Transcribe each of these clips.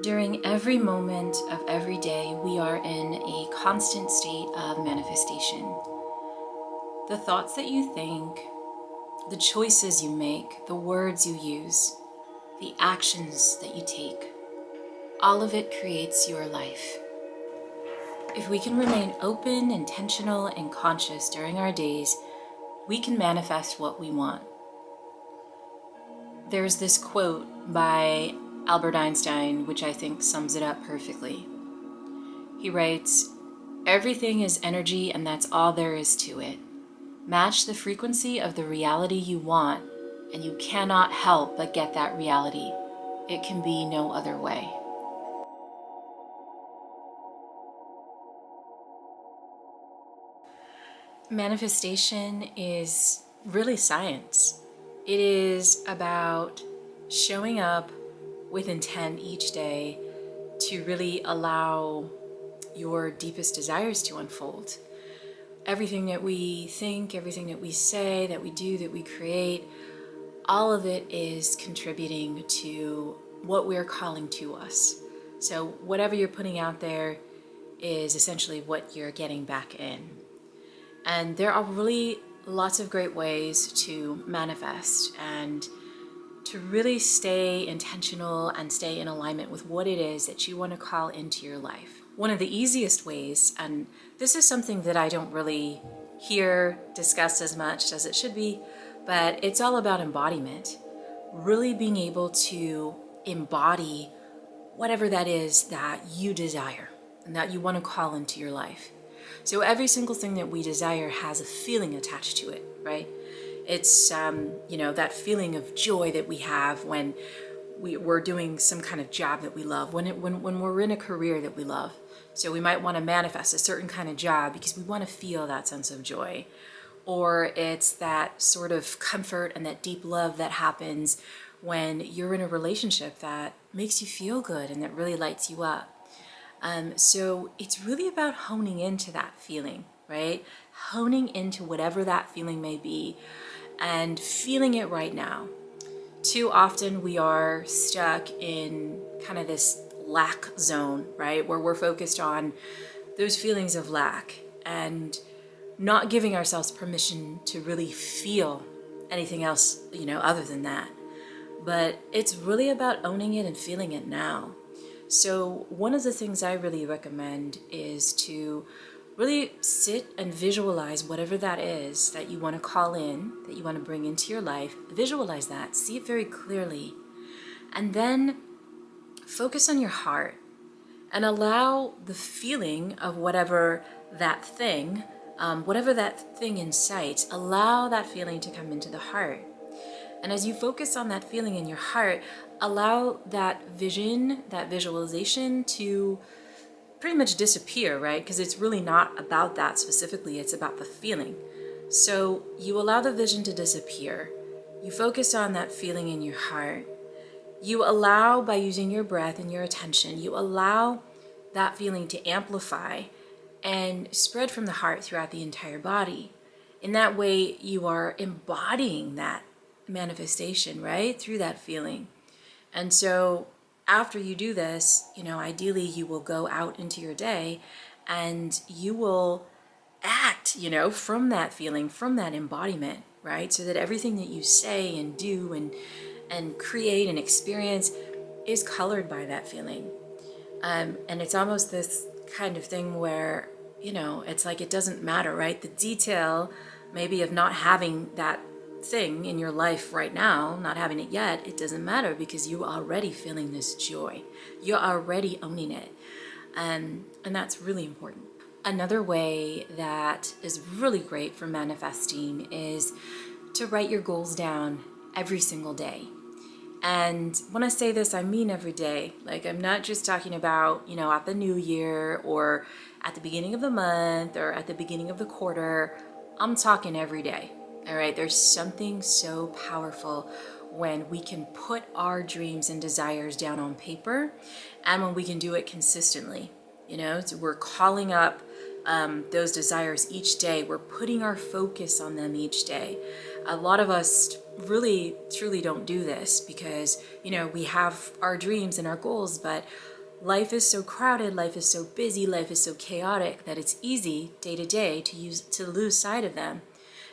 During every moment of every day, we are in a constant state of manifestation. The thoughts that you think, the choices you make, the words you use, the actions that you take, all of it creates your life. If we can remain open, intentional, and conscious during our days, we can manifest what we want. There's this quote by Albert Einstein, which I think sums it up perfectly. He writes, "Everything is energy, and that's all there is to it. Match the frequency of the reality you want, and you cannot help but get that reality. It can be no other way." Manifestation is really science. It is about showing up with intent each day to really allow your deepest desires to unfold. Everything that we think, everything that we say, that we do, that we create, all of it is contributing to what we're calling to us. So whatever you're putting out there is essentially what you're getting back in. And there are really lots of great ways to manifest and to really stay intentional and stay in alignment with what it is that you want to call into your life. One of the easiest ways, and this is something that I don't really hear discussed as much as it should be, but it's all about embodiment. Really being able to embody whatever that is that you desire and that you want to call into your life. So every single thing that we desire has a feeling attached to it, right? It's, that feeling of joy that we have when we're doing some kind of job that we love, when we're in a career that we love. So we might want to manifest a certain kind of job because we want to feel that sense of joy. Or it's that sort of comfort and that deep love that happens when you're in a relationship that makes you feel good and that really lights you up. So it's really about honing into that feeling, right? Honing into whatever that feeling may be and feeling it right now. Too often we are stuck in kind of this lack zone, right? Where we're focused on those feelings of lack and not giving ourselves permission to really feel anything else, other than that. But it's really about owning it and feeling it now. So one of the things I really recommend is to really sit and visualize whatever that is that you want to call in, that you want to bring into your life. Visualize that, see it very clearly, and then focus on your heart and allow the feeling of whatever that thing incites, allow that feeling to come into the heart. And as you focus on that feeling in your heart, allow that vision, that visualization to pretty much disappear, right? Because it's really not about that specifically, it's about the feeling. So you allow the vision to disappear. You focus on that feeling in your heart. You allow, by using your breath and your attention, you allow that feeling to amplify and spread from the heart throughout the entire body. In that way, you are embodying that manifestation, right? Through that feeling. And so after you do this, ideally you will go out into your day and you will act, from that feeling, from that embodiment, right? So that everything that you say and do and create and experience is colored by that feeling. And it's almost this kind of thing where, it's like it doesn't matter, right? The detail maybe of not having that thing in your life right now, not having it yet, it doesn't matter because you're already feeling this joy. You're already owning it. And that's really important. Another way that is really great for manifesting is to write your goals down every single day. And when I say this, I mean every day. Like, I'm not just talking about, at the new year or at the beginning of the month or at the beginning of the quarter. I'm talking every day. All right, there's something so powerful when we can put our dreams and desires down on paper and when we can do it consistently. So we're calling up those desires each day. We're putting our focus on them each day. A lot of us, really truly don't do this because, we have our dreams and our goals, but life is so crowded, life is so busy, life is so chaotic that it's easy day to day to lose sight of them.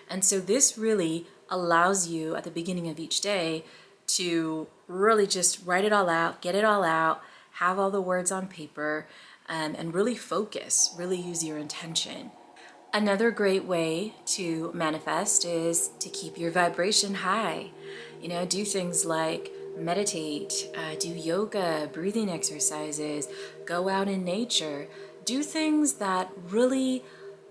And so this really allows you at the beginning of each day to really just write it all out, get it all out, have all the words on paper, and really focus, really use your intention. Another great way to manifest is to keep your vibration high. Do things like meditate, do yoga, breathing exercises, go out in nature, do things that really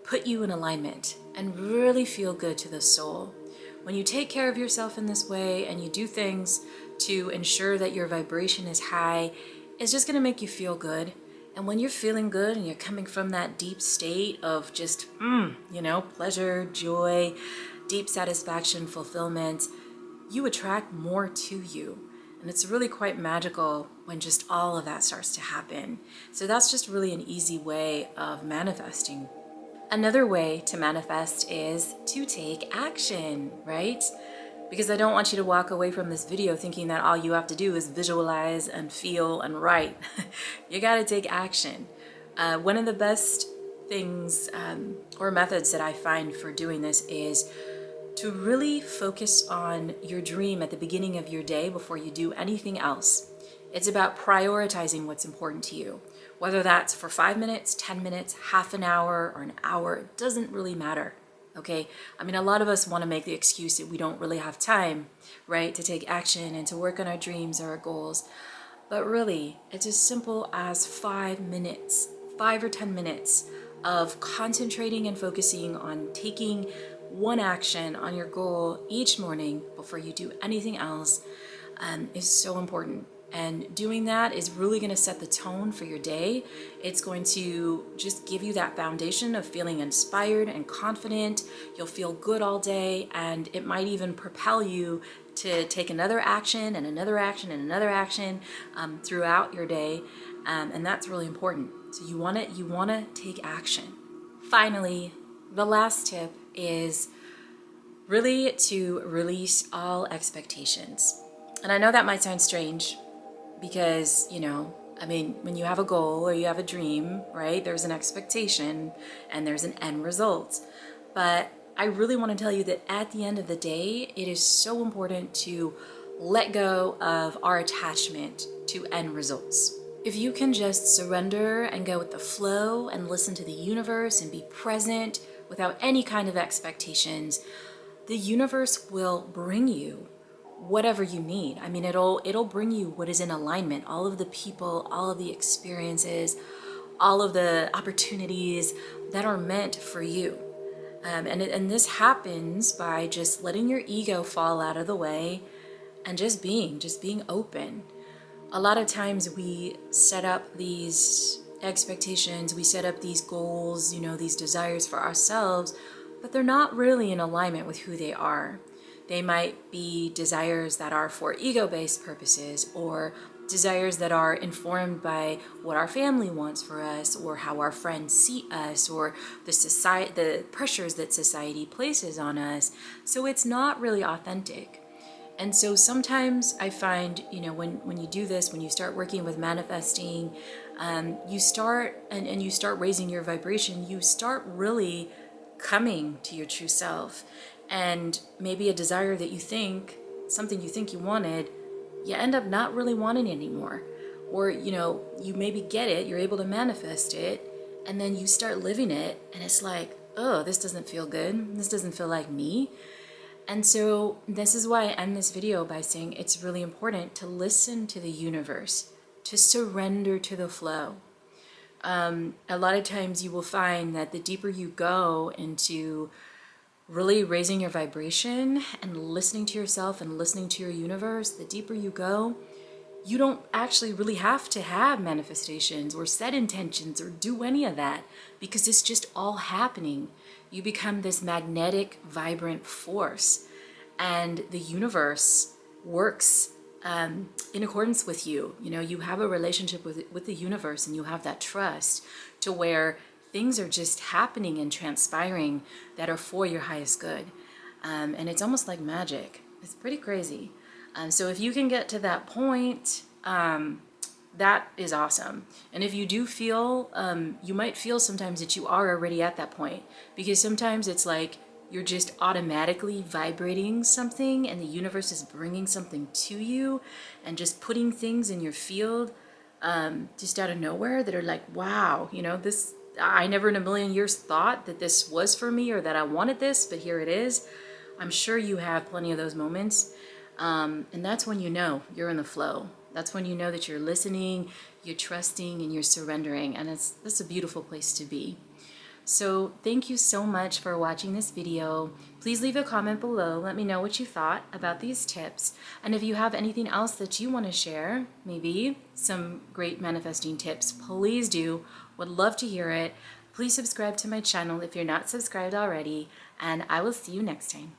put you in alignment and really feel good to the soul. When you take care of yourself in this way and you do things to ensure that your vibration is high, it's just going to make you feel good. And when you're feeling good and you're coming from that deep state of just, pleasure, joy, deep satisfaction, fulfillment, you attract more to you. And it's really quite magical when just all of that starts to happen. So that's just really an easy way of manifesting. Another way to manifest is to take action, right? Because I don't want you to walk away from this video thinking that all you have to do is visualize and feel and write. You got to take action. One of the best things or methods that I find for doing this is to really focus on your dream at the beginning of your day before you do anything else. It's about prioritizing what's important to you. Whether that's for 5 minutes, 10 minutes, half an hour, or an hour, it doesn't really matter. Okay, I mean, a lot of us want to make the excuse that we don't really have time, right, to take action and to work on our dreams or our goals. But really, it's as simple as 5 minutes, 5 or 10 minutes of concentrating and focusing on taking one action on your goal each morning before you do anything else is so important. And doing that is really going to set the tone for your day. It's going to just give you that foundation of feeling inspired and confident. You'll feel good all day, and it might even propel you to take another action and another action and another action throughout your day. And that's really important. So you want to take action. Finally, the last tip is really to release all expectations. And I know that might sound strange, because, when you have a goal or you have a dream, right, there's an expectation and there's an end result. But I really want to tell you that at the end of the day, it is so important to let go of our attachment to end results. If you can just surrender and go with the flow and listen to the universe and be present without any kind of expectations, the universe will bring you whatever you need. I mean, it'll bring you what is in alignment, all of the people, all of the experiences, all of the opportunities that are meant for you. And this happens by just letting your ego fall out of the way and just being open. A lot of times we set up these expectations, we set up these goals, these desires for ourselves, but they're not really in alignment with who they are. They might be desires that are for ego-based purposes, or desires that are informed by what our family wants for us, or how our friends see us, or the pressures that society places on us. So it's not really authentic. And so sometimes I find, when you do this, when you start working with manifesting, you start raising your vibration, you start really coming to your true self. And maybe a desire that something you think you wanted, you end up not really wanting anymore. Or, you maybe get it, you're able to manifest it, and then you start living it, and it's like, oh, this doesn't feel good. This doesn't feel like me. And so this is why I end this video by saying it's really important to listen to the universe, to surrender to the flow. A lot of times you will find that the deeper you go into really raising your vibration and listening to yourself and listening to your universe, the deeper you go, you don't actually really have to have manifestations or set intentions or do any of that, because it's just all happening. You become this magnetic, vibrant force, and the universe works in accordance with you. You have a relationship with the universe, and you have that trust to where things are just happening and transpiring that are for your highest good. And it's almost like magic. It's pretty crazy. So if you can get to that point, that is awesome. And if you do feel, you might feel sometimes that you are already at that point, because sometimes it's like you're just automatically vibrating something and the universe is bringing something to you and just putting things in your field just out of nowhere that are like, wow, you know, this, I never in a million years thought that this was for me or that I wanted this, but here it is. I'm sure you have plenty of those moments. And that's when you know you're in the flow. That's when you know that you're listening, you're trusting, and you're surrendering. And that's a beautiful place to be. So thank you so much for watching this video. Please leave a comment below. Let me know what you thought about these tips. And if you have anything else that you want to share, maybe some great manifesting tips, please do. Would love to hear it. Please subscribe to my channel if you're not subscribed already. And I will see you next time.